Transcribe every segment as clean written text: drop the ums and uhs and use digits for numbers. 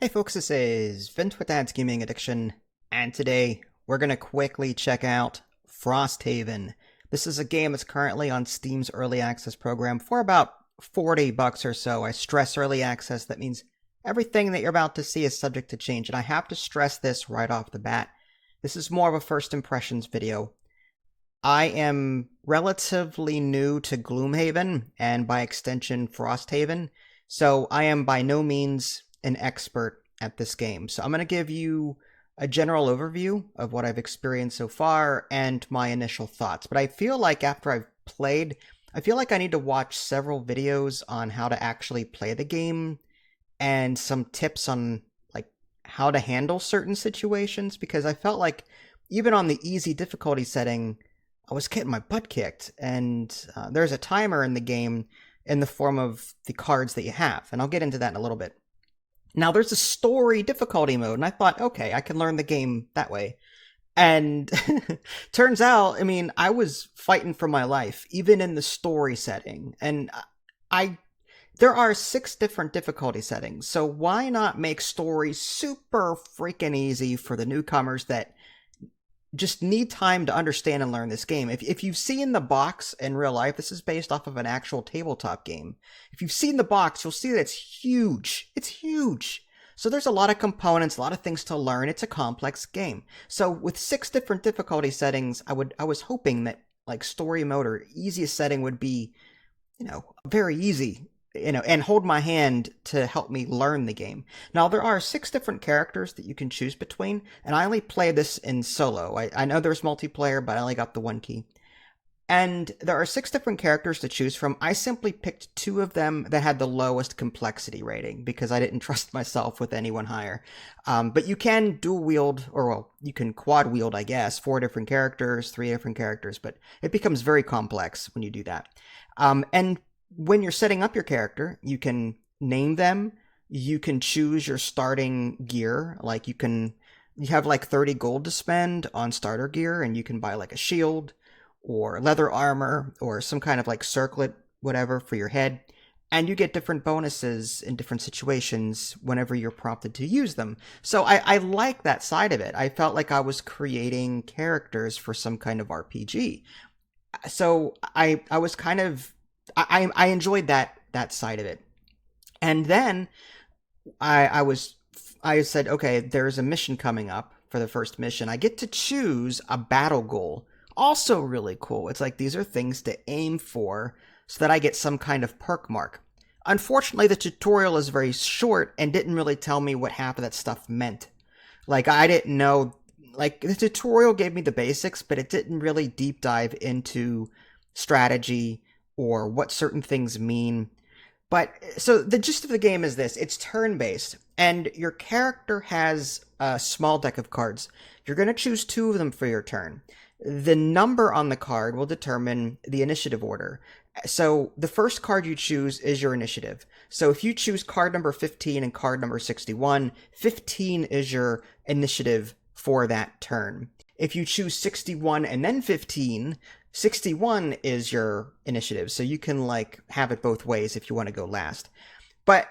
Hey folks, this is Vint with Dad's Gaming Addiction, and today we're going to quickly check out Frosthaven. This is a game that's currently on Steam's Early Access program for about $40 or so. I stress Early Access, that means everything that you're about to see is subject to change, and I have to stress this right off the bat. This is more of a first impressions video. I am relatively new to Gloomhaven, and by extension Frosthaven, so I am by no means an expert at this game. So I'm going to give you a general overview of what I've experienced so far and my initial thoughts. But I feel like after I've played, I feel like I need to watch several videos on how to actually play the game and some tips on like how to handle certain situations, because I felt like even on the easy difficulty setting, I was getting my butt kicked, and there's a timer in the game in the form of the cards that you have, and I'll get into that in a little bit. Now, there's a story difficulty mode, and I thought, okay, I can learn the game that way. And turns out, I was fighting for my life, even in the story setting. And there are 6 different difficulty settings, so why not make story super freaking easy for the newcomers that just need time to understand and learn this game. If you've seen the box in real life, this is based off of an actual tabletop game. If you've seen the box, you'll see that it's huge. It's huge. So there's a lot of components, a lot of things to learn. It's a complex game. So with 6 different difficulty settings, I was hoping that like story mode or easiest setting would be, very easy, and hold my hand to help me learn the game. Now, there are 6 different characters that you can choose between, and I only play this in solo. I know there's multiplayer, but I only got the 1 key. And there are 6 different characters to choose from. I simply picked 2 of them that had the lowest complexity rating, because I didn't trust myself with anyone higher. But you can dual wield, or well, you can quad wield, I guess, 4 different characters, 3 different characters, but it becomes very complex when you do that. And when you're setting up your character, you can name them, you can choose your starting gear, like you have like 30 gold to spend on starter gear, and you can buy like a shield, or leather armor, or some kind of like circlet, whatever, for your head, and you get different bonuses in different situations whenever you're prompted to use them. So I like that side of it. I felt like I was creating characters for some kind of RPG. So I was kind of I enjoyed that side of it. And then I said, okay, there's a mission coming up for the first mission. I get to choose a battle goal. Also really cool. It's like these are things to aim for so that I get some kind of perk mark. Unfortunately, the tutorial is very short and didn't really tell me what half of that stuff meant. Like, I didn't know, like, the tutorial gave me the basics, but it didn't really deep dive into strategy or what certain things mean. But so the gist of the game is this: it's turn-based, and your character has a small deck of cards. You're going to choose 2 of them for your turn. The number on the card will determine the initiative order. So the first card you choose is your initiative. So if you choose card number 15 and card number 61, 15 is your initiative for that turn. If you choose 61 and then 15, 61 is your initiative, so you can like have it both ways if you want to go last. But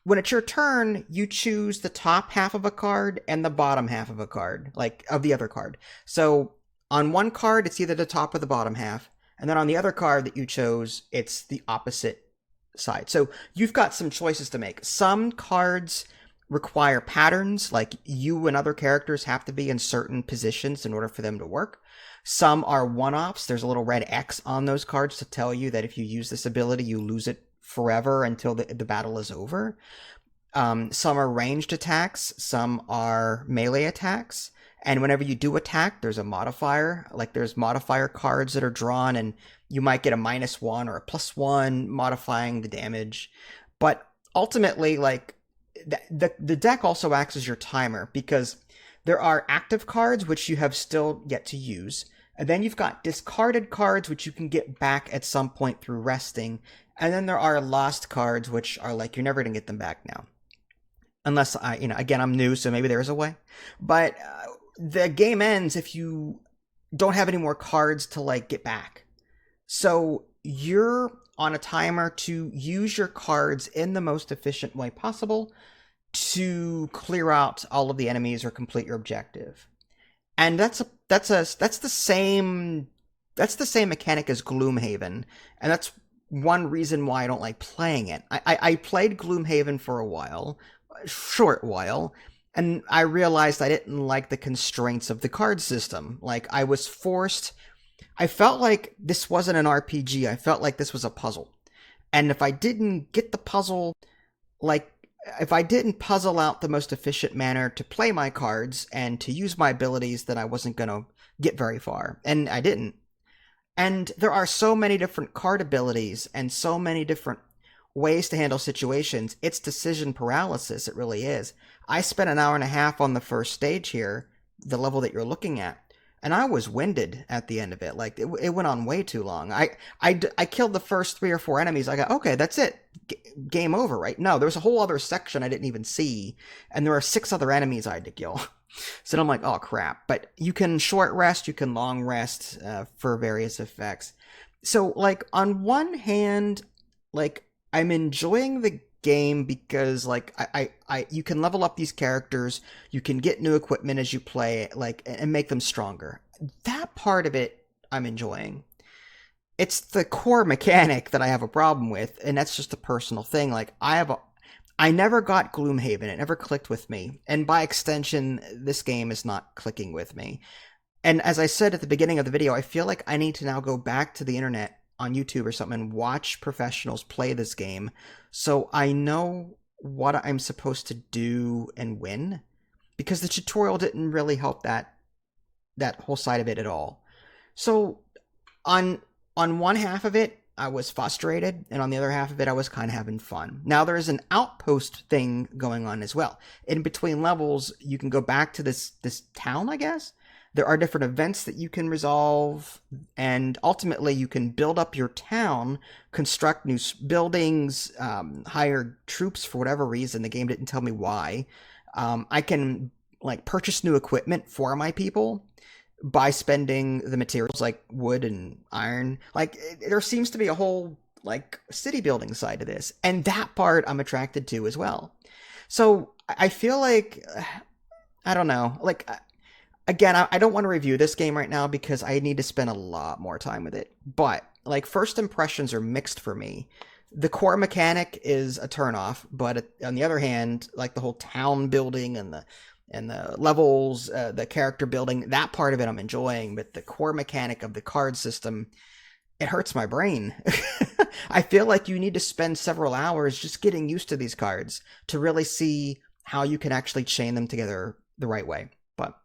when it's your turn, you choose the top half of a card and the bottom half of a card, like of the other card. So on one card, it's either the top or the bottom half, and then on the other card that you chose, it's the opposite side. So you've got some choices to make. Some cards require patterns, like you and other characters have to be in certain positions in order for them to work. Some are one-offs. There's a little red X on those cards to tell you that if you use this ability, you lose it forever until the battle is over. Some are ranged attacks. Some are melee attacks. And whenever you do attack, there's a modifier. Like there's modifier cards that are drawn, and you might get a -1 or a +1 modifying the damage. But ultimately, like the deck also acts as your timer, because there are active cards which you have still yet to use, and then you've got discarded cards which you can get back at some point through resting, and then there are lost cards which are like you're never going to get them back now. Unless again, I'm new, so maybe there is a way. But the game ends if you don't have any more cards to like get back. So you're on a timer to use your cards in the most efficient way possible. to clear out all of the enemies or complete your objective. And that's the same mechanic as Gloomhaven, and that's one reason why I don't like playing it. I played Gloomhaven for a short while, and I realized I didn't like the constraints of the card system. Like, I felt like this wasn't an RPG. I felt like this was a puzzle. And if I didn't get the puzzle, like, if I didn't puzzle out the most efficient manner to play my cards and to use my abilities, then I wasn't going to get very far. And I didn't. And there are so many different card abilities and so many different ways to handle situations. It's decision paralysis, it really is. I spent an hour and a half on the first stage here, the level that you're looking at, and I was winded at the end of it. Like, it went on way too long. I killed the first 3 or 4 enemies. I got, okay, that's it. Game over, right? No, there was a whole other section I didn't even see, and there are 6 other enemies I had to kill. So I'm like, oh crap. But you can short rest, you can long rest for various effects. So, like, on one hand, like, I'm enjoying the game because, like, I you can level up these characters, you can get new equipment as you play, like, and make them stronger. That part of it I'm enjoying. It's the core mechanic that I have a problem with, and that's just a personal thing. Like, I never got Gloomhaven. It never clicked with me. And by extension, this game is not clicking with me. And as I said at the beginning of the video, I feel like I need to now go back to the internet on YouTube or something and watch professionals play this game so I know what I'm supposed to do and when. Because the tutorial didn't really help that whole side of it at all. So on one half of it, I was frustrated, and on the other half of it, I was kind of having fun. Now, there is an outpost thing going on as well. In between levels, you can go back to this town, I guess. There are different events that you can resolve, and ultimately, you can build up your town, construct new buildings, hire troops for whatever reason. The game didn't tell me why. I can, like, purchase new equipment for my people by spending the materials like wood and iron. Like, there seems to be a whole, like, city building side to this, and that part I'm attracted to as well. So I feel like, I don't know, like, again, I don't want to review this game right now because I need to spend a lot more time with it, but, like, first impressions are mixed for me. The core mechanic is a turnoff, but on the other hand, like, the whole town building and the levels, the character building, that part of it I'm enjoying, but the core mechanic of the card system, it hurts my brain. I feel like you need to spend several hours just getting used to these cards to really see how you can actually chain them together the right way. But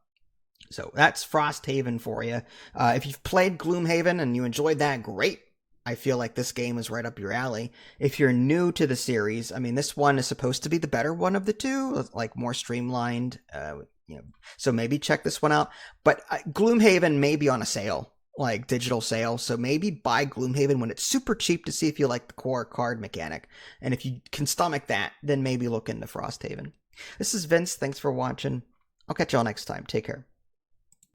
so that's Frosthaven for you. If you've played Gloomhaven and you enjoyed that, great. I feel like this game is right up your alley. If you're new to the series, I mean, this one is supposed to be the better one of the two, like, more streamlined, so maybe check this one out. But Gloomhaven may be on a sale, like digital sale, so maybe buy Gloomhaven when it's super cheap to see if you like the core card mechanic. And if you can stomach that, then maybe look into Frosthaven. This is Vince. Thanks for watching. I'll catch y'all next time. Take care.